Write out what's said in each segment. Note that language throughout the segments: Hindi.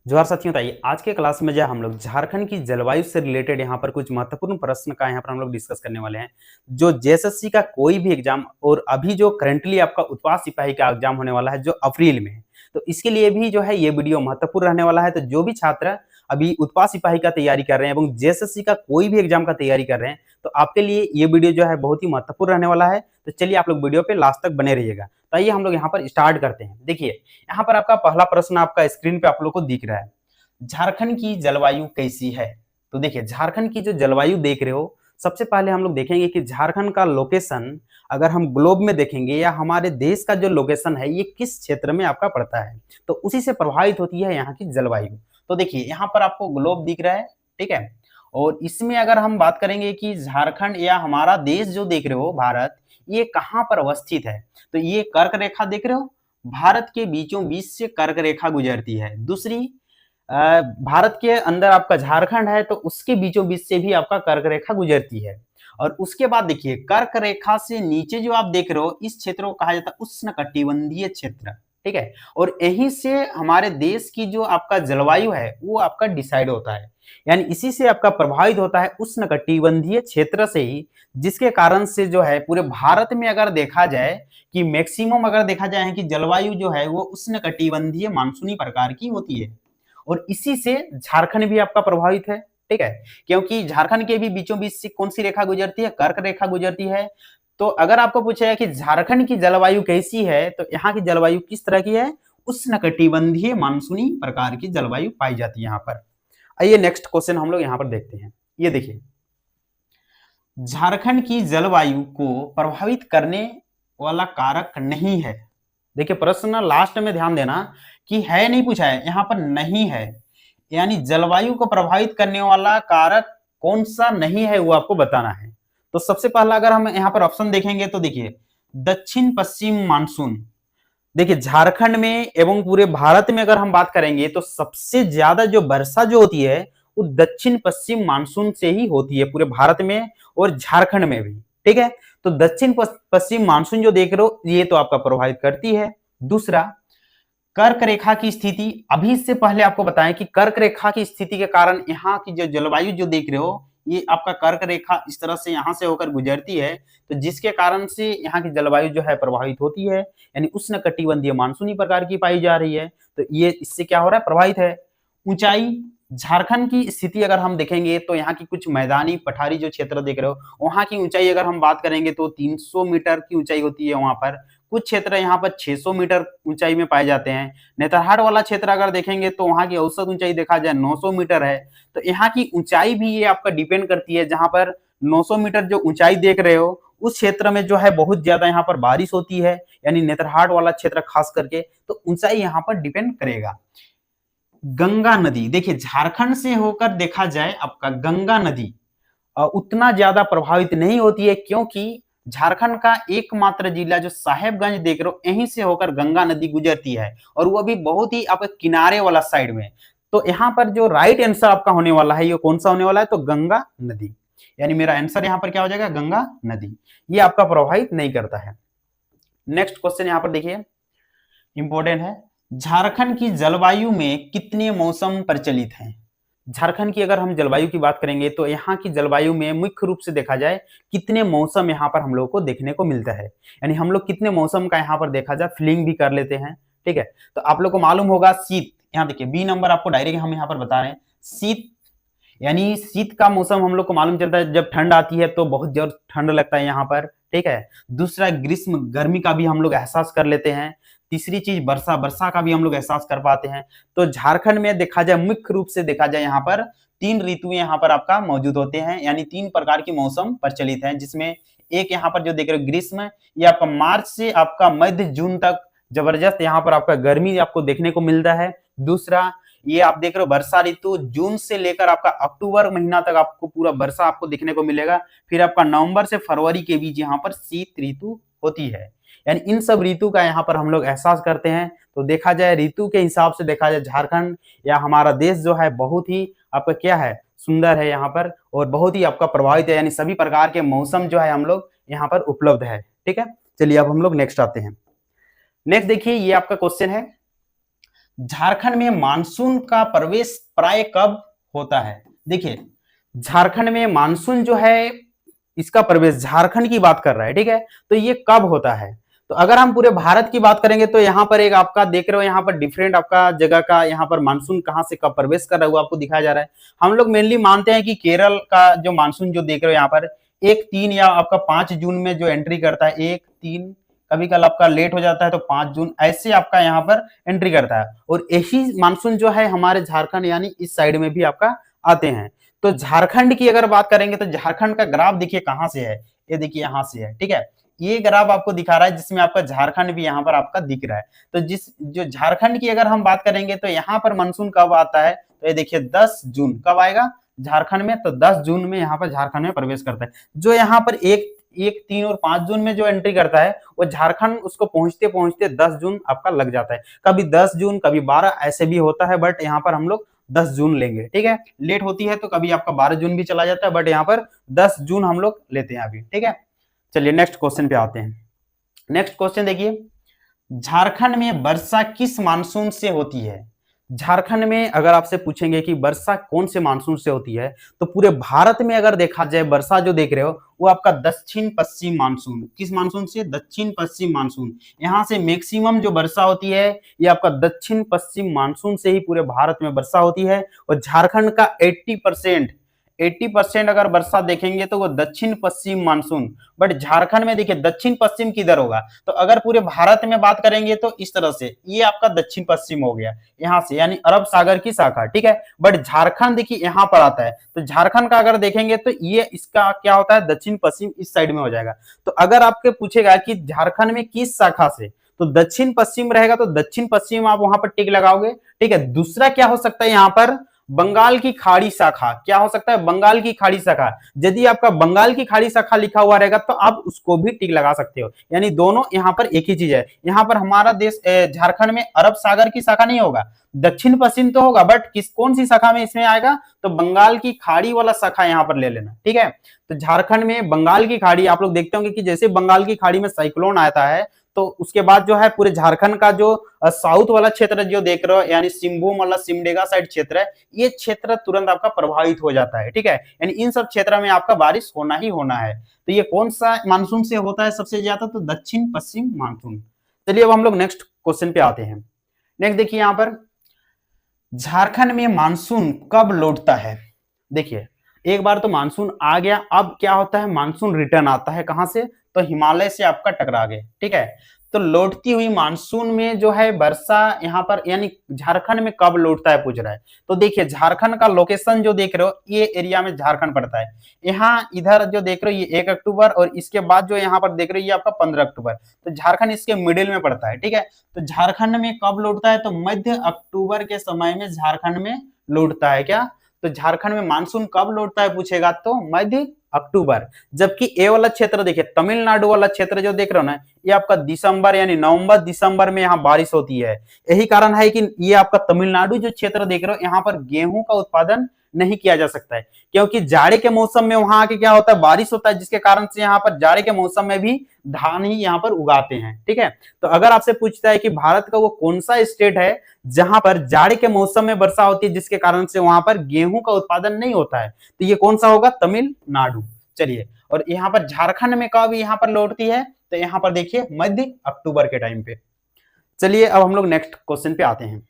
जोहार साथियों, बताइए आज के क्लास में जो है हम लोग झारखंड की जलवायु से रिलेटेड यहाँ पर कुछ महत्वपूर्ण प्रश्न का यहाँ पर हम लोग डिस्कस करने वाले हैं। जो जेएसएससी का कोई भी एग्जाम और अभी जो करंटली आपका उत्पाद सिपाही का एग्जाम होने वाला है जो अप्रैल में है, तो इसके लिए भी जो है ये वीडियो महत्वपूर्ण रहने वाला है। तो जो भी छात्र अभी उत्पाद सिपाही का तैयारी कर रहे हैं এবং जेएसएससी का कोई भी एग्जाम का तैयारी कर रहे हैं, तो आपके लिए ये वीडियो जो है बहुत ही महत्वपूर्ण रहने वाला है। तो चलिए आप लोग वीडियो पे लास्ट तक बने रहिएगा। तो आइए हम लोग यहाँ पर स्टार्ट करते हैं। देखिए यहाँ पर आपका पहला प्रश्न आपका स्क्रीन पे आप लोग को दिख रहा है। झारखंड की जलवायु कैसी है? तो देखिए झारखंड की जो जलवायु देख रहे हो, सबसे पहले हम लोग देखेंगे कि झारखंड का लोकेशन अगर हम ग्लोब में देखेंगे या हमारे देश का जो लोकेशन है ये किस क्षेत्र में आपका पड़ता है, तो उसी से प्रभावित होती है यहाँ की जलवायु। तो देखिए यहाँ पर आपको ग्लोब दिख रहा है, ठीक है। और इसमें अगर हम बात करेंगे कि झारखंड या हमारा देश जो देख रहे हो भारत, ये कहाँ पर अवस्थित है, तो ये कर्क रेखा देख रहे हो, भारत के बीचों बीच से कर्क रेखा गुजरती है। दूसरी भारत के अंदर आपका झारखंड है तो उसके बीचों बीच से भी आपका कर्क रेखा गुजरती है। और उसके बाद देखिए कर्क रेखा से नीचे जो आप देख रहे हो इस क्षेत्र को कहा जाता है उष्णकटिबंधीय क्षेत्र, ठीक है। और यहीं से हमारे देश की जो आपका जलवायु है वो आपका डिसाइड होता है, यानी इसी से आपका प्रभावित होता है उष्णकटिबंधीय क्षेत्र से ही, जिसके कारण से जो है पूरे भारत में अगर देखा जाए कि मैक्सिमम अगर देखा जाए कि जलवायु जो है वो उष्णकटिबंधीय मानसूनी प्रकार की होती है। और इसी से झारखंड भी आपका प्रभावित है, ठीक है, क्योंकि झारखंड के भी बीचों बीच से कौन सी रेखा गुजरती है, कर्क रेखा गुजरती है। तो अगर आपको पूछा है कि झारखंड की जलवायु कैसी है, तो यहाँ की जलवायु किस तरह की है, उष्णकटिबंधीय मानसूनी प्रकार की जलवायु पाई जाती है यहाँ पर। आइए नेक्स्ट क्वेश्चन हम लोग यहाँ पर देखते हैं। ये देखिए झारखंड की जलवायु को प्रभावित करने वाला कारक नहीं है। देखिए प्रश्न लास्ट में ध्यान देना कि है नहीं पूछा है, यहाँ पर नहीं है, यानी जलवायु को प्रभावित करने वाला कारक कौन सा नहीं है वो आपको बताना है। तो सबसे पहला अगर हम यहाँ पर ऑप्शन देखेंगे तो देखिए दक्षिण पश्चिम मानसून। देखिए झारखंड में एवं पूरे भारत में अगर हम बात करेंगे तो सबसे ज्यादा जो वर्षा जो होती है वो दक्षिण पश्चिम मानसून से ही होती है पूरे भारत में और झारखंड में भी, ठीक है। तो दक्षिण पश्चिम मानसून जो देख रहे हो ये तो आपका प्रभावित करती है। दूसरा कर्क रेखा की स्थिति, अभी से पहले आपको बताएं कि कर्क रेखा की स्थिति के कारण यहाँ की जो जलवायु जो देख रहे हो ये आपका कर्क रेखा इस तरह से यहाँ से होकर गुजरती है, तो जिसके कारण से यहाँ की जलवायु जो है प्रभावित होती है, यानी उष्णकटिबंधीय मानसूनी प्रकार की पाई जा रही है। तो ये इससे क्या हो रहा है, प्रभावित है। ऊंचाई, झारखंड की स्थिति अगर हम देखेंगे तो यहाँ की कुछ मैदानी पठारी जो क्षेत्र देख रहे हो वहां की ऊंचाई अगर हम बात करेंगे तो 300 मीटर की ऊंचाई होती है वहां पर। कुछ क्षेत्र यहाँ पर 600 मीटर ऊंचाई में पाए जाते हैं। नेतरहाट वाला क्षेत्र अगर देखेंगे तो वहां की औसत ऊंचाई देखा जाए 900 मीटर है। तो यहाँ की ऊंचाई भी ये आपका डिपेंड करती है, जहां पर 900 मीटर जो ऊंचाई देख रहे हो उस क्षेत्र में जो है बहुत ज्यादा यहाँ पर बारिश होती है, यानी नेतरहाट वाला क्षेत्र खास करके, तो ऊंचाई यहाँ पर डिपेंड करेगा। गंगा नदी, देखिए झारखंड से होकर देखा जाए आपका गंगा नदी उतना ज्यादा प्रभावित नहीं होती है, क्योंकि झारखंड का एकमात्र जिला जो साहेबगंज देख रहे हो यहीं से होकर गंगा नदी गुजरती है, और वो भी बहुत ही आपके किनारे वाला साइड में। तो यहाँ पर जो राइट आंसर आपका होने वाला है ये कौन सा होने वाला है, तो गंगा नदी, यानी मेरा आंसर यहाँ पर क्या हो जाएगा, गंगा नदी। ये आपका प्रभावित नहीं करता है। नेक्स्ट क्वेश्चन यहाँ पर देखिए इंपॉर्टेंट है, झारखंड की जलवायु में कितने मौसम प्रचलित हैं। झारखंड की अगर हम जलवायु की बात करेंगे तो यहाँ की जलवायु में मुख्य रूप से देखा जाए कितने मौसम यहाँ पर हम लोग को देखने को मिलता है, यानी हम लोग कितने मौसम का यहाँ पर देखा जाए फीलिंग भी कर लेते हैं, ठीक है। तो आप लोग को मालूम होगा शीत, यहाँ देखिए बी नंबर आपको डायरेक्ट हम यहाँ पर बता रहे हैं शीत, यानी शीत का मौसम हम लोग को मालूम चलता है जब ठंड आती है तो बहुत जोर ठंड लगता है यहाँ पर, ठीक है। दूसरा ग्रीष्म गर्मी का भी हम लोग एहसास कर लेते हैं। तीसरी चीज वर्षा, वर्षा का भी हम लोग एहसास कर पाते हैं। तो झारखंड में देखा जाए मुख्य रूप से देखा जाए यहाँ पर 3 ऋतुएं यहाँ पर आपका मौजूद होते हैं, यानी 3 प्रकार की मौसम प्रचलित हैं, जिसमें एक यहाँ पर जो देख रहे हो ग्रीष्म, ये आपका मार्च से आपका मध्य जून तक जबरदस्त यहाँ पर आपका गर्मी आपको देखने को मिलता है। दूसरा ये आप देख रहे हो वर्षा ऋतु, जून से लेकर आपका अक्टूबर महीना तक आपको पूरा वर्षा आपको देखने को मिलेगा। फिर आपका नवंबर से फरवरी के बीच यहाँ पर शीत ऋतु होती है, यानी इन सब ऋतु का यहाँ पर हम लोग एहसास करते हैं। तो देखा जाए ऋतु के हिसाब से देखा जाए झारखंड या हमारा देश जो है बहुत ही आपका क्या है, सुंदर है यहाँ पर, और बहुत ही आपका प्रभावित है, यानी सभी प्रकार के मौसम जो है हम लोग यहाँ पर उपलब्ध है, ठीक है। चलिए अब हम लोग नेक्स्ट आते हैं। नेक्स्ट देखिए ये आपका क्वेश्चन है, झारखंड में मानसून का प्रवेश प्राय कब होता है? देखिए, झारखंड में मानसून जो है, इसका प्रवेश झारखंड की बात कर रहा है, ठीक है। तो ये कब होता है? तो अगर हम पूरे भारत की बात करेंगे तो यहाँ पर एक आपका देख रहे हो, यहाँ पर डिफरेंट आपका जगह का यहाँ पर मानसून कहाँ से कब प्रवेश कर रहा है वो आपको दिखाया जा रहा है। हम लोग मेनली मानते हैं कि केरल का जो मानसून जो देख रहे हो यहाँ पर 1, 3 या आपका 5 जून में जो एंट्री करता है, 1, 3, कभी कल आपका लेट हो जाता है तो 5 जून, ऐसे आपका यहाँ पर एंट्री करता है। और यही मानसून जो है हमारे झारखंड यानी इस साइड में भी आपका आते हैं। तो झारखंड की अगर बात करेंगे तो झारखंड का ग्राफ देखिए कहां से है, ये देखिए यहां से है, ठीक है। ये ग्राफ आपको दिखा रहा है जिसमें आपका झारखंड भी यहाँ पर आपका दिख रहा है। तो जो झारखंड की अगर हम बात करेंगे तो यहाँ पर मानसून कब आता है, तो ये देखिए 10 जून कब आएगा झारखंड में, तो 10 जून में यहाँ पर झारखंड में प्रवेश करता है। जो यहाँ पर 1, 1, 3 और 5 जून में जो एंट्री करता है वो झारखंड उसको पहुंचते पहुंचते 10 जून आपका लग जाता है। कभी 10 जून कभी 12 ऐसे भी होता है, बट यहाँ पर हम लोग 10 जून लेंगे, ठीक है। लेट होती है तो कभी आपका 12 जून भी चला जाता है, बट यहाँ पर 10 जून हम लोग लेते हैं अभी, ठीक है। चलिए नेक्स्ट क्वेश्चन पे आते हैं। नेक्स्ट क्वेश्चन देखिए, झारखंड में वर्षा किस मानसून से होती है? झारखंड में अगर आपसे पूछेंगे कि वर्षा कौन से मानसून से होती है, तो पूरे भारत में अगर देखा जाए वर्षा जो देख रहे हो वो आपका दक्षिण पश्चिम मानसून, किस मानसून से? दक्षिण पश्चिम मानसून। यहां से मैक्सिमम जो वर्षा होती है ये आपका दक्षिण पश्चिम मानसून से ही पूरे भारत में वर्षा होती है। और झारखंड का 80% अगर वर्षा देखेंगे तो वो दक्षिण पश्चिम मानसून। बट झारखंड में देखिए दक्षिण पश्चिम किधर होगा, तो अगर पूरे भारत में बात करेंगे तो इस तरह से ये आपका दक्षिण पश्चिम हो गया यहाँ से, यानी अरब सागर की शाखा, ठीक है। बट झारखंड देखिए यहाँ पर आता है, तो झारखंड का अगर देखेंगे तो ये इसका क्या होता है, दक्षिण पश्चिम इस साइड में हो जाएगा। तो अगर आपके पूछेगा कि झारखंड में किस शाखा से, तो दक्षिण पश्चिम रहेगा, तो दक्षिण पश्चिम आप वहां पर टिक लगाओगे, ठीक है। दूसरा क्या हो सकता है यहाँ पर, बंगाल की खाड़ी शाखा, क्या हो सकता है, बंगाल की खाड़ी शाखा। यदि आपका बंगाल की खाड़ी शाखा लिखा हुआ रहेगा तो आप उसको भी टिक लगा सकते हो, यानी दोनों यहाँ पर एक ही चीज है। यहाँ पर हमारा देश झारखंड में अरब सागर की शाखा नहीं होगा, दक्षिण पश्चिम तो होगा, बट कौन सी शाखा में इसमें आएगा, तो बंगाल की खाड़ी वाला शाखा यहाँ पर ले लेना, ठीक है। तो झारखंड में बंगाल की खाड़ी, आप लोग देखते होंगे कि जैसे बंगाल की खाड़ी में साइक्लोन आता है तो उसके बाद जो है पूरे झारखंड का जो साउथ वाला क्षेत्र जो देख रहे हो, यानी सिंहभूम वाला सिमडेगा साइड क्षेत्र है, ये क्षेत्र तुरंत आपका प्रभावित हो जाता है, ठीक है। यानी इन सब क्षेत्र में आपका बारिश होना ही होना है। तो ये कौन सा मानसून से होता है सबसे ज्यादा, तो दक्षिण पश्चिम मानसून। चलिए अब हम लोग नेक्स्ट क्वेश्चन पे आते हैं। नेक्स्ट देखिए यहाँ पर, झारखंड में मानसून कब लौटता है? देखिए एक बार तो मानसून आ गया, अब क्या होता है, मानसून रिटर्न आता है कहां से, तो हिमालय से आपका टकरा गए, ठीक है। तो लौटती हुई मानसून में जो है वर्षा यहाँ पर यानी झारखंड में कब लौटता है पूछ रहा है। तो देखिए झारखंड का लोकेशन जो देख रहे हो, ये एरिया में झारखंड पड़ता है। यहाँ इधर जो देख रहे हो ये 1 अक्टूबर, और इसके बाद जो यहाँ पर देख रहे हो ये आपका 15 अक्टूबर। तो झारखंड इसके मिडिल में पड़ता है, ठीक है। तो झारखंड में कब लौटता है, तो मध्य अक्टूबर के समय में झारखंड में लौटता है। क्या, तो झारखंड में मानसून कब लौटता है पूछेगा तो मध्य अक्टूबर। जबकि ए वाला क्षेत्र देखिए, तमिलनाडु वाला क्षेत्र जो देख रहे हो ना, ये आपका दिसंबर यानी नवंबर दिसंबर में यहाँ बारिश होती है। यही कारण है कि ये आपका तमिलनाडु जो क्षेत्र देख रहे हो, यहाँ पर गेहूं का उत्पादन नहीं किया जा सकता है, क्योंकि जाड़े के मौसम में वहां आके क्या होता है, बारिश होता है, जिसके कारण से यहाँ पर जाड़े के मौसम में भी धान ही यहाँ पर उगाते हैं, ठीक है। तो अगर आपसे पूछता है कि भारत का वो कौन सा स्टेट है जहां पर जाड़े के मौसम में वर्षा होती है, जिसके कारण से वहां पर गेहूं का उत्पादन नहीं होता है, तो ये कौन सा होगा, तमिलनाडु। चलिए, और यहाँ पर झारखंड में कब यहाँ पर लौटती है, तो यहाँ पर देखिए मध्य अक्टूबर के टाइम पे। चलिए अब हम लोग नेक्स्ट क्वेश्चन पे आते हैं।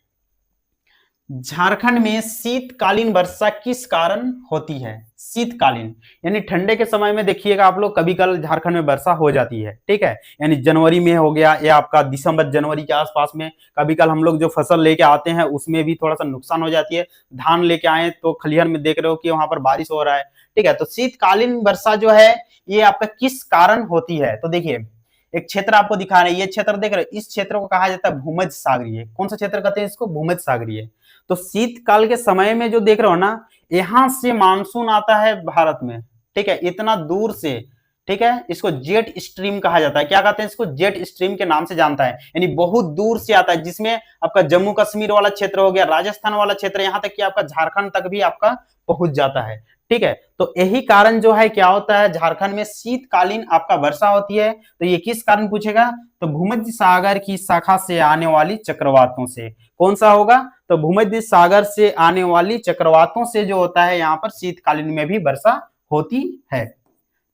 झारखंड में शीतकालीन वर्षा किस कारण होती है? शीतकालीन यानी ठंडे के समय में देखिएगा आप लोग, कभी कल झारखंड में वर्षा हो जाती है, ठीक है। यानी जनवरी में हो गया या आपका दिसंबर जनवरी के आसपास में, कभी कल हम लोग जो फसल लेके आते हैं उसमें भी थोड़ा सा नुकसान हो जाती है। धान लेके आए तो खलिहन में देख रहे हो कि वहां पर बारिश हो रहा है, ठीक है। तो शीतकालीन वर्षा जो है ये आपका किस कारण होती है, तो देखिए एक क्षेत्र आपको दिखा रहे हैं, ये क्षेत्र देख रहे हैं, इस क्षेत्र को कहा जाता है भूमध्य सागरीय। कौन सा क्षेत्र कहते हैं इसको, भूमध्य सागरीय। तो शीतकाल के समय में जो देख रहे हो ना, यहां से मानसून आता है भारत में, ठीक है, इतना दूर से, ठीक है। इसको जेट स्ट्रीम कहा जाता है। क्या कहते हैं इसको, जेट स्ट्रीम के नाम से जानता है, यानी बहुत दूर से आता है, जिसमें आपका जम्मू कश्मीर वाला क्षेत्र हो गया, राजस्थान वाला क्षेत्र, यहां तक कि आपका झारखंड तक भी आपका पहुंच जाता है, ठीक है। तो यही कारण जो है क्या होता है, झारखंड में शीतकालीन आपका वर्षा होती है। तो ये किस कारण पूछेगा, तो भूमध्य सागर की शाखा से आने वाली चक्रवातों से। कौन सा होगा, तो भूमध्य सागर से आने वाली चक्रवातों से जो होता है यहाँ पर शीतकालीन में भी वर्षा होती है।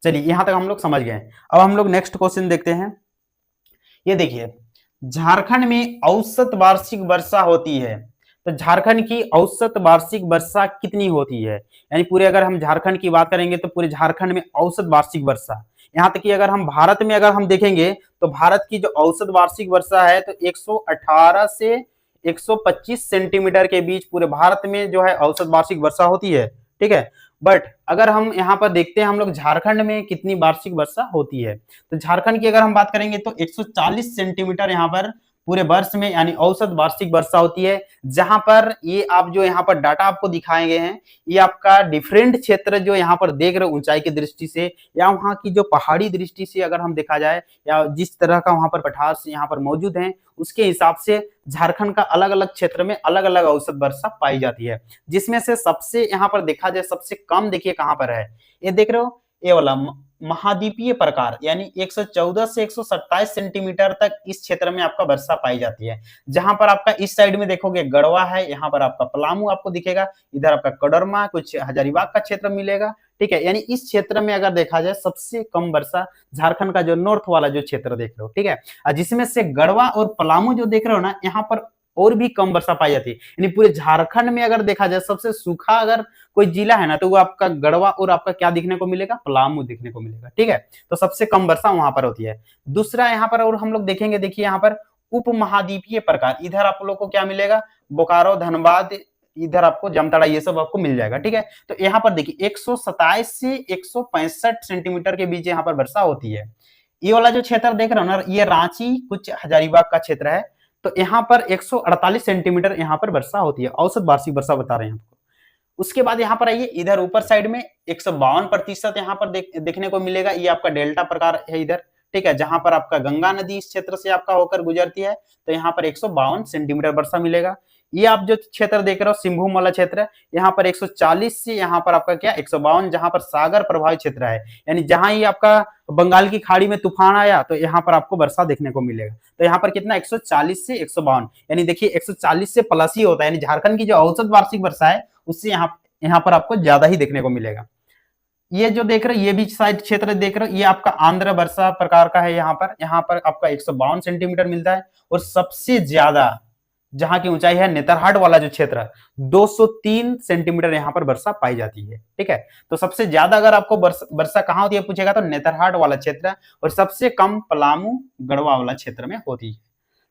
चलिए यहां तक हम लोग समझ गए। अब हम लोग नेक्स्ट क्वेश्चन देखते हैं। ये देखिए, झारखंड में औसत वार्षिक वर्षा होती है, तो झारखंड की औसत वार्षिक वर्षा कितनी होती है, यानी पूरे अगर हम झारखंड की बात करेंगे तो पूरे झारखंड में औसत वार्षिक वर्षा, यहाँ तक कि अगर हम भारत में अगर हम देखेंगे तो भारत की जो औसत वार्षिक वर्षा है तो 118 से 125 सेंटीमीटर के बीच पूरे भारत में जो है औसत वार्षिक वर्षा होती है। ठीक है, बट अगर हम यहाँ पर देखते हैं हम लोग झारखंड में कितनी वार्षिक वर्षा होती है, तो झारखंड की अगर हम बात करेंगे तो 140 सेंटीमीटर यहाँ पर पूरे वर्ष में यानी औसत वार्षिक वर्षा होती है। जहां पर ये आप जो यहाँ पर डाटा आपको दिखाए गए हैं, ये आपका डिफरेंट क्षेत्र जो यहाँ पर देख रहे हो ऊंचाई की दृष्टि से या वहां की जो पहाड़ी दृष्टि से अगर हम देखा जाए या जिस तरह का वहां पर पठार यहाँ पर मौजूद है उसके हिसाब से झारखंड का अलग अलग क्षेत्र में अलग अलग औसत वर्षा पाई जाती है। जिसमें से सबसे यहाँ पर देखा जाए सबसे कम देखिए कहां पर है, ये देख रहे हो ये वाला महाद्वीपीय प्रकार यानी 114 से 127 सेंटीमीटर तक इस क्षेत्र में आपका वर्षा पाई जाती है। जहां पर आपका इस साइड में देखोगे गढ़वा है, यहाँ पर आपका पलामू आपको दिखेगा, इधर आपका कोडरमा कुछ हजारीबाग का क्षेत्र मिलेगा। ठीक है, यानी इस क्षेत्र में अगर देखा जाए सबसे कम वर्षा झारखंड का जो नॉर्थ वाला जो क्षेत्र देख रहे हो, ठीक है, जिसमें से गढ़वा और पलामू जो देख रहे हो ना यहाँ पर और भी कम वर्षा पाई जाती है। यानी पूरे झारखंड में अगर देखा जाए सबसे सूखा अगर कोई जिला है ना तो वो आपका गढ़वा और आपका क्या दिखने को मिलेगा, पलामू दिखने को मिलेगा। ठीक है, तो सबसे कम वर्षा वहां पर होती है। दूसरा यहाँ पर और हम लोग देखेंगे, देखिए यहाँ पर उप महाद्वीपीय प्रकार, इधर आप लोग को क्या मिलेगा, बोकारो धनबाद, इधर आपको जामताड़ा, ये सब आपको मिल जाएगा। ठीक है, तो यहाँ पर देखिए 127 से 165 सेंटीमीटर के बीच यहाँ पर वर्षा होती है। ये वाला जो क्षेत्र देख रहे हो ना, ये रांची कुछ हजारीबाग का क्षेत्र है, तो यहाँ पर 148 सेंटीमीटर यहाँ पर वर्षा होती है, औसत वार्षिक वर्षा बता रहे हैं आपको। उसके बाद यहाँ पर आइए, इधर ऊपर साइड में 152% यहाँ पर देखने को मिलेगा, ये आपका डेल्टा प्रकार है इधर। ठीक है, जहां पर आपका गंगा नदी इस क्षेत्र से आपका होकर गुजरती है, तो यहाँ पर 152 सेंटीमीटर वर्षा मिलेगा। ये आप जो क्षेत्र देख रहे हो सिंहभूम वाला क्षेत्र, यहाँ पर 140 से यहाँ पर आपका क्या 152, जहां पर सागर प्रभावित क्षेत्र है, यानी जहां ये आपका बंगाल की खाड़ी में तूफान आया तो यहाँ पर आपको वर्षा देखने को मिलेगा। तो यहाँ पर कितना 140 से 152, यानी देखिए 140 से प्लस ही होता है, यानी झारखंड की जो औसत वार्षिक वर्षा है उससे यहाँ पर आपको ज्यादा ही देखने को मिलेगा। ये जो देख रहे हो ये भी साइड क्षेत्र देख रहे हो, ये आपका आंध्र वर्षा प्रकार का है, यहाँ पर आपका 152 सेंटीमीटर मिलता है। और सबसे ज्यादा जहां की ऊंचाई है नेतरहाट वाला जो क्षेत्र 203 सेंटीमीटर यहाँ पर वर्षा पाई जाती है। ठीक है, तो सबसे ज्यादा अगर आपको वर्षा कहाँ होती है पूछेगा तो नेतरहाट वाला क्षेत्र, और सबसे कम पलामू गढ़वा वाला क्षेत्र में होती है।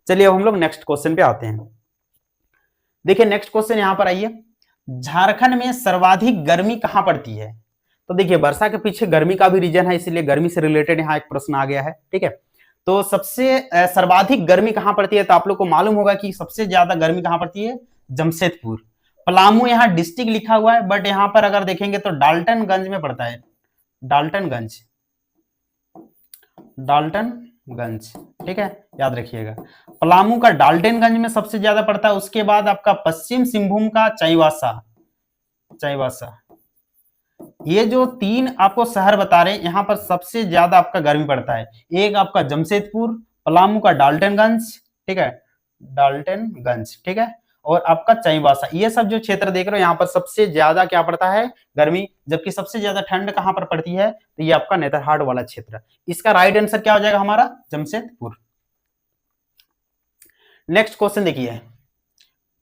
चलिए अब हम लोग नेक्स्ट क्वेश्चन पे आते हैं। देखिए नेक्स्ट क्वेश्चन यहाँ पर आइए, झारखंड में सर्वाधिक गर्मी कहां पड़ती है। तो देखिए वर्षा के पीछे गर्मी का भी रीजन है, इसलिए गर्मी से रिलेटेड यहाँ एक प्रश्न आ गया है। ठीक है, तो सबसे सर्वाधिक गर्मी कहां पड़ती है, तो आप लोग को मालूम होगा कि सबसे ज्यादा गर्मी कहां पड़ती है, जमशेदपुर। पलामू यहाँ डिस्ट्रिक्ट लिखा हुआ है, बट यहाँ पर अगर देखेंगे तो डाल्टनगंज में पड़ता है, डाल्टनगंज, डाल्टनगंज। ठीक है, याद रखिएगा, पलामू का डाल्टनगंज में सबसे ज्यादा पड़ता है। उसके बाद आपका पश्चिम सिंहभूम का चाईबासा, चाईबासा, ये जो तीन आपको शहर बता रहे हैं यहाँ पर सबसे ज्यादा आपका गर्मी पड़ता है। एक आपका जमशेदपुर, पलामू का डाल्टनगंज, ठीक है, डाल्टनगंज, ठीक है, और आपका चाईबासा, ये सब जो क्षेत्र देख रहे हो यहाँ पर सबसे ज्यादा क्या पड़ता है, गर्मी। जबकि सबसे ज्यादा ठंड कहां पर पड़ती है, तो ये आपका नेतरहाट वाला क्षेत्र। इसका राइट आंसर क्या हो जाएगा हमारा, जमशेदपुर। नेक्स्ट क्वेश्चन देखिए,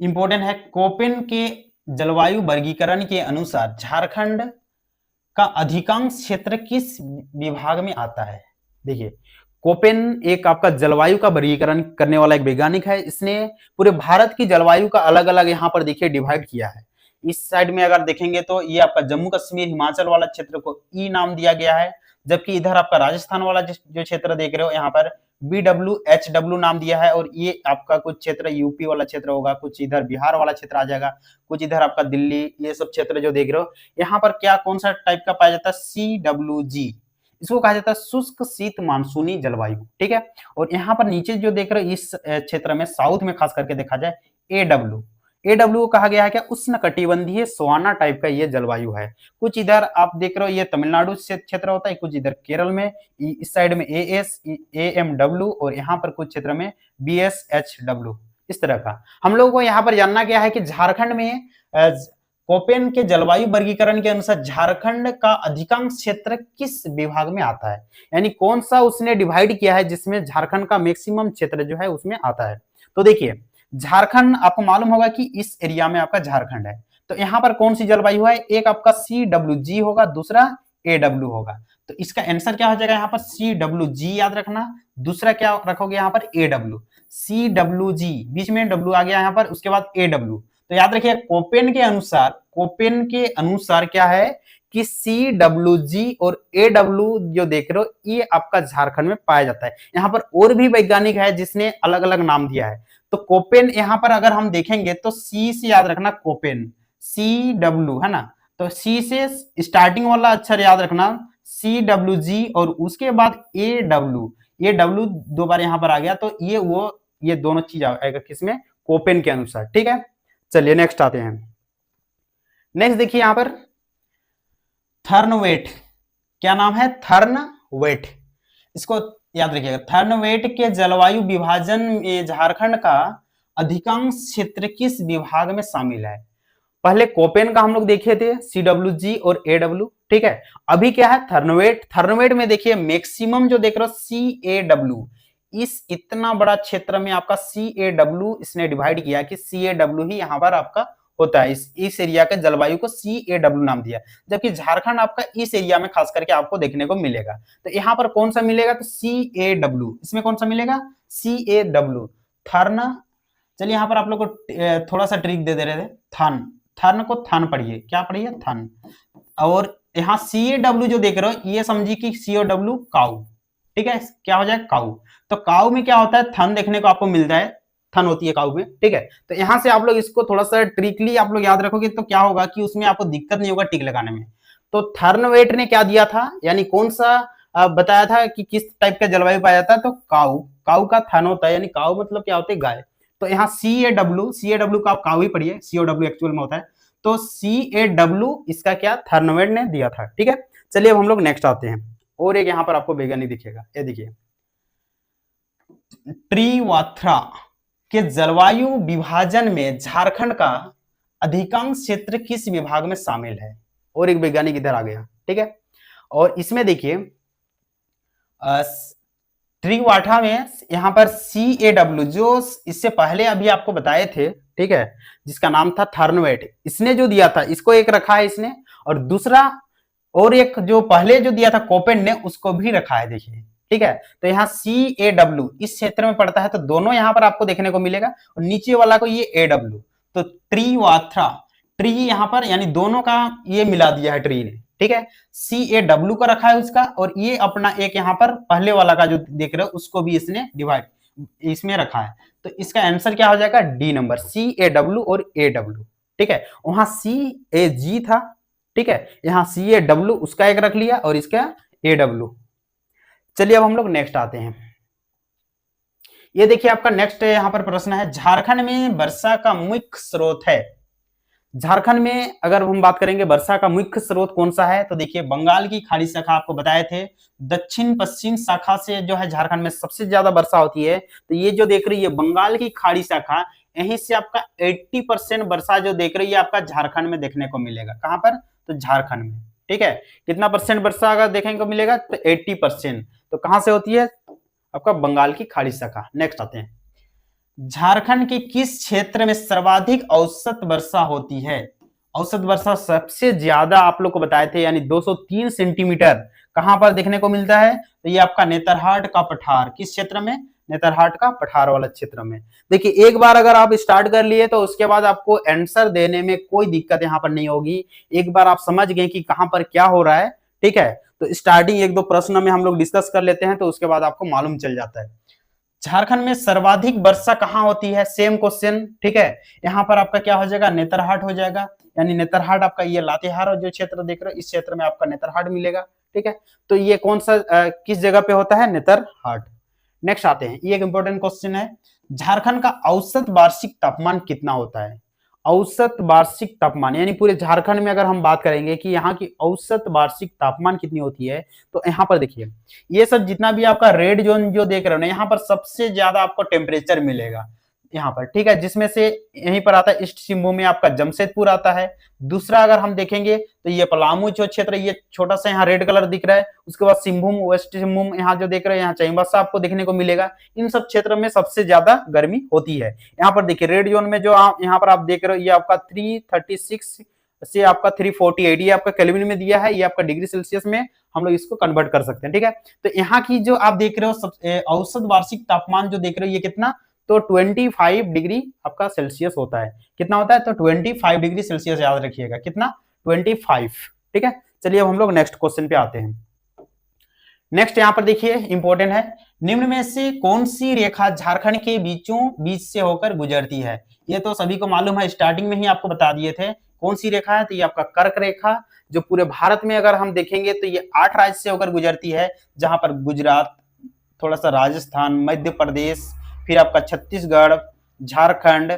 इंपॉर्टेंट है, कोपेन के जलवायु वर्गीकरण के अनुसार झारखंड का अधिकांश क्षेत्र किस विभाग में आता है। देखिए कोपेन एक आपका जलवायु का वर्गीकरण करने वाला एक वैज्ञानिक है, इसने पूरे भारत की जलवायु का अलग अलग यहाँ पर देखिए डिवाइड किया है। इस साइड में अगर देखेंगे तो ये आपका जम्मू कश्मीर हिमाचल वाला क्षेत्र को ई नाम दिया गया है, जबकि इधर आपका राजस्थान वाला जो क्षेत्र देख रहे हो यहाँ पर BWHW नाम दिया है, और ये आपका कुछ क्षेत्र यूपी वाला क्षेत्र होगा, कुछ इधर बिहार वाला क्षेत्र आ जाएगा, कुछ इधर आपका दिल्ली, ये सब क्षेत्र जो देख रहे हो यहाँ पर क्या कौन सा टाइप का पाया जाता है, CWG, इसको कहा जाता है शुष्क शीत मानसूनी जलवायु। ठीक है, और यहाँ पर नीचे जो देख रहे हो इस क्षेत्र में साउथ में खास करके देखा जाए AW, AW कहा गया है क्या, उष्णकटिबंधीय सवाना टाइप का ये जलवायु है। कुछ इधर आप देख रहे हो ये तमिलनाडु से क्षेत्र होता है, कुछ इधर केरल में, इस साइड में AS AMW और यहाँ पर कुछ क्षेत्र में BSHW, इस तरह का। हम लोगों को यहाँ पर जानना क्या है कि झारखंड में कोपेन के जलवायु वर्गीकरण के अनुसार झारखंड का अधिकांश क्षेत्र किस विभाग में आता है, यानी कौन सा उसने डिवाइड किया है जिसमें झारखंड का मैक्सिमम क्षेत्र जो है उसमें आता है। तो देखिए झारखंड आपको मालूम होगा कि इस एरिया में आपका झारखंड है, तो यहाँ पर कौन सी जलवायु है, एक आपका CWG होगा, दूसरा AW होगा। तो इसका आंसर क्या हो जाएगा, यहाँ पर CWG याद रखना, दूसरा क्या रखोगे यहाँ पर AW, CWG बीच में W आ गया यहाँ पर, उसके बाद AW। तो याद रखिए कोपेन के अनुसार क्या है कि CWG और AW जो देख रहे हो ये आपका झारखंड में पाया जाता है। यहाँ पर और भी वैज्ञानिक है जिसने अलग अलग नाम दिया है। तो कोपेन यहाँ पर अगर हम देखेंगे तो C से याद रखना कोपेन, CW है ना, तो C से स्टार्टिंग वाला अक्षर याद रखना CWG और उसके बाद AW दो बार यहाँ पर आ गया, तो ये दोनों चीज आएगा किसमें, कोपेन के अनुसार। ठीक है, चलिए नेक्स्ट आते हैं। नेक्स्ट देखिए यहां पर थर्नवेट, क्या नाम है, थर्नवेट, इसको याद रखिएगा। थर्नवेट के जलवायु विभाजन में झारखंड का अधिकांश क्षेत्र किस विभाग में शामिल है। पहले कोपेन का हम लोग देखे थे CWG और AW, ठीक है। अभी क्या है थर्नवेट में देखिए मैक्सिमम जो देख रहे हो CAW, इस इतना बड़ा क्षेत्र में आपका CAW इसने डिवाइड किया कि CAW ही यहाँ पर आपका होता है। इस एरिया के जलवायु को CAW नाम दिया, जबकि झारखंड आपका इस एरिया में खास करके आपको देखने को मिलेगा। तो यहाँ पर कौन सा मिलेगा, तो CAW, इसमें कौन सा मिलेगा, CAW थर्न। चलिए यहाँ पर आप लोग को थोड़ा सा ट्रिक दे रहे थे, थर्न को थन पढ़िए, क्या पढ़िए, थन। और यहाँ CAW जो देख रहे हो ये समझिए कि COW काऊ, ठीक है, क्या हो जाए काऊ। तो काऊ में क्या होता है, थन देखने को आपको मिलता है, थन होती है काऊ में, ठीक है। तो यहां से आप लोग इसको थोड़ा सा ट्रिकली आप लोग याद रखोगे तो क्या होगा कि उसमें आपको दिक्कत नहीं होगा टिक लगाने में। तो थर्नवेट ने क्या दिया था, यानी कौन सा बताया था कि किस टाइप का जलवायु पाया जाता है, तो काऊ का थन होता है, यानी काऊ मतलब क्या होता है, गाय। तो यहाँ CAW का आप काऊ ही पढ़िए, COW एक्चुअल में होता है। तो CAW इसका क्या थर्नवेट ने दिया था, ठीक है। चलिए अब हम लोग नेक्स्ट आते हैं, और एक यहाँ पर आपको वैज्ञानिक दिखेगा, ये देखिए ट्रीवाथ्रा के जलवायु विभाजन में झारखंड का अधिकांश क्षेत्र किस विभाग में शामिल है, और एक वैज्ञानिक इधर आ गया, ठीक है। और इसमें देखिए ट्रीवाठा में यहाँ पर CAW जो इससे पहले अभी आपको बताए थे, ठीक है, जिसका नाम था थर्नवेट, इसने जो दिया था इसको एक रखा है इसने, और दूसरा और एक जो पहले जो दिया था कोपेन ने उसको भी रखा है, देखिए, ठीक है। तो यहाँ CAW इस क्षेत्र में पड़ता है, तो दोनों यहाँ पर आपको देखने को मिलेगा, और नीचे वाला को ये AW। तो ट्रीवाथ्रा, ट्री यहाँ पर यानी दोनों का ये मिला दिया है ट्री ने, ठीक है। CAW का रखा है उसका, और ये अपना एक यहाँ पर पहले वाला का जो देख रहे हो उसको भी इसने डिवाइड इसमें रखा है। तो इसका आंसर क्या हो जाएगा, D नंबर, CAW और AW, ठीक है। वहां CAG था, ठीक है, यहाँ CAW उसका एक रख लिया और इसका AW। चलिए अब हम लोग नेक्स्ट आते हैं। ये देखिए आपका नेक्स्ट यहाँ पर प्रश्न है, झारखंड में वर्षा का मुख्य स्रोत है। झारखंड में अगर हम बात करेंगे वर्षा का मुख्य स्रोत कौन सा है, तो देखिए बंगाल की खाड़ी शाखा आपको बताए थे, दक्षिण पश्चिम शाखा से जो है झारखंड में सबसे ज्यादा वर्षा होती है। तो ये जो देख रही है बंगाल की खाड़ी शाखा, यहीं से आपका 80% वर्षा जो देख रही है आपका झारखंड में देखने को मिलेगा। कहां पर, तो झारखंड में, ठीक है। कितना परसेंट वर्षा अगर देखने को मिलेगा, तो 80%। तो कहां से होती है, आपका बंगाल की खाड़ी शाखा। नेक्स्ट आते हैं, झारखंड के किस क्षेत्र में सर्वाधिक औसत वर्षा होती है। औसत वर्षा सबसे ज्यादा आप लोग को बताए थे, यानी 203 सेंटीमीटर कहां पर देखने को मिलता है, तो ये आपका नेतरहाट का पठार, किस क्षेत्र में, नेतरहाट का पठार वाला क्षेत्र में। देखिए एक बार अगर आप स्टार्ट कर लिए तो उसके बाद आपको आंसर देने में कोई दिक्कत यहां पर नहीं होगी। एक बार आप समझ गए कि कहां पर क्या हो रहा है, ठीक है, तो स्टार्टिंग एक दो प्रश्न में हम लोग डिस्कस कर लेते हैं, तो उसके बाद आपको मालूम चल जाता है। झारखंड में सर्वाधिक वर्षा कहां होती है, सेम क्वेश्चन, ठीक है। यहाँ पर आपका क्या हो जाएगा, नेतरहाट हो जाएगा, यानी नेतरहाट आपका ये लातेहार जो क्षेत्र देख रहे हो इस क्षेत्र में आपका नेतरहाट मिलेगा, ठीक है। तो ये कौन सा किस जगह पे होता है, नेतरहाट। नेक्स्ट आते हैं, ये एक इंपॉर्टेंट क्वेश्चन है, झारखंड का औसत वार्षिक तापमान कितना होता है। औसत वार्षिक तापमान, यानी पूरे झारखंड में अगर हम बात करेंगे कि यहाँ की औसत वार्षिक तापमान कितनी होती है, तो यहाँ पर देखिए ये सब जितना भी आपका रेड जोन जो देख रहे हो ना, यहाँ पर सबसे ज्यादा आपको टेम्परेचर मिलेगा यहाँ पर, ठीक है, जिसमें से यहीं पर आता है ईस्ट सिंहभूम में आपका जमशेदपुर आता है। दूसरा अगर हम देखेंगे तो ये पलामू जो क्षेत्र, ये छोटा सा यहाँ रेड कलर दिख रहा है। उसके बाद सिंहभूम, वेस्ट सिंहभूम यहाँ जो देख रहे हैं, यहाँ चाईबासा आपको देखने को मिलेगा। इन सब क्षेत्रों में सबसे ज्यादा गर्मी होती है। यहाँ पर देखिए रेड जोन में जो यहाँ पर आप देख रहे हो, ये आपका 336 से आपका 348, ये आपका केल्विन में दिया है, ये आपका डिग्री सेल्सियस में हम लोग इसको कन्वर्ट कर सकते हैं, ठीक है। तो यहाँ की जो आप देख रहे हो औसत वार्षिक तापमान जो देख रहे हो, ये कितना, तो 25 डिग्री आपका सेल्सियस होता है। कितना होता है, तो 25 डिग्री सेल्सियस याद रखिएगा, कितना, 25, ठीक है। चलिए अब हम लोग नेक्स्ट क्वेश्चन पे आते हैं। नेक्स्ट यहाँ पर देखिए इंपॉर्टेंट है, निम्न में से कौन सी रेखा झारखंड के बीचों बीच से होकर गुजरती है। ये तो सभी को मालूम है, स्टार्टिंग में ही आपको बता दिए थे कौन सी रेखा है, तो ये आपका कर्क रेखा, जो पूरे भारत में अगर हम देखेंगे तो ये 8 राज्य से होकर गुजरती है, जहां पर गुजरात, थोड़ा सा राजस्थान, मध्य प्रदेश, फिर आपका छत्तीसगढ़, झारखंड,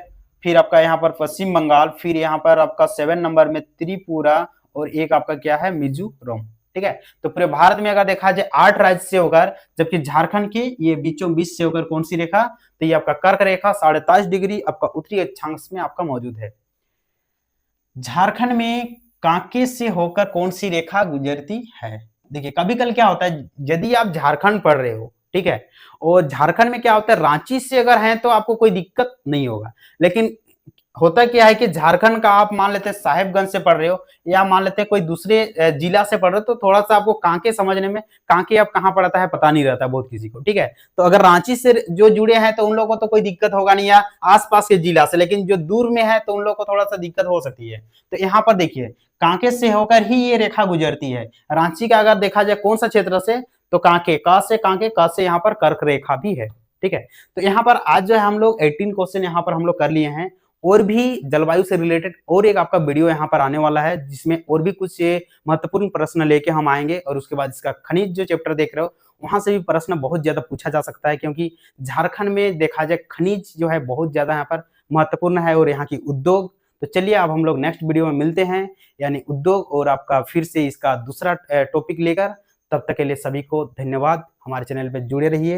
फिर आपका यहाँ पर पश्चिम बंगाल, फिर यहाँ पर आपका 7 नंबर में त्रिपुरा, और एक आपका क्या है, मिजोरम, ठीक है। तो पूरे भारत में अगर देखा जाए 8 राज्य से होकर, जबकि झारखंड के ये बीचों बीच से होकर कौन सी रेखा, तो ये आपका कर्क रेखा 27.5 डिग्री आपका उत्तरी अक्षांश में आपका मौजूद है। झारखंड में कांके से होकर कौन सी रेखा गुजरती है। देखिए कभी कल क्या होता है, यदि आप झारखंड पढ़ रहे हो, ठीक है, और झारखंड में क्या होता है, रांची से अगर हैं तो आपको कोई दिक्कत नहीं होगा, लेकिन होता क्या है कि झारखंड का आप मान लेते हैं साहेबगंज से पढ़ रहे हो, या मान लेते हैं कोई दूसरे जिला से पढ़ रहे हो, तो थोड़ा सा आपको कांके समझने में, कांके अब कहाँ पड़ता है पता नहीं रहता बहुत किसी को, ठीक है। तो अगर रांची से जो जुड़े हैं तो उन लोगों को तो कोई दिक्कत होगा नहीं, या आसपास के जिला से, लेकिन जो दूर में है तो उन लोगों को थोड़ा सा दिक्कत हो सकती है। तो यहाँ पर देखिए कांके से होकर ही ये रेखा गुजरती है। रांची का अगर देखा जाए कौन सा क्षेत्र से, तो कांके, का से कांके, का से यहाँ पर कर्क रेखा भी है, ठीक है। तो यहाँ पर आज जो है हम लोग 18 क्वेश्चन यहाँ पर हम लोग कर लिए हैं, और भी जलवायु से रिलेटेड और एक आपका वीडियो यहाँ पर आने वाला है, जिसमें और भी कुछ महत्वपूर्ण प्रश्न लेके हम आएंगे। और उसके बाद इसका खनिज जो चैप्टर देख रहे हो, वहां से भी प्रश्न बहुत ज्यादा पूछा जा सकता है, क्योंकि झारखंड में देखा जाए खनिज जो है बहुत ज्यादा यहाँ पर महत्वपूर्ण है, और यहाँ की उद्योग। तो चलिए अब हम लोग नेक्स्ट वीडियो में मिलते हैं, यानी उद्योग और आपका फिर से इसका दूसरा टॉपिक लेकर। तब तक के लिए सभी को धन्यवाद, हमारे चैनल पर जुड़े रहिए।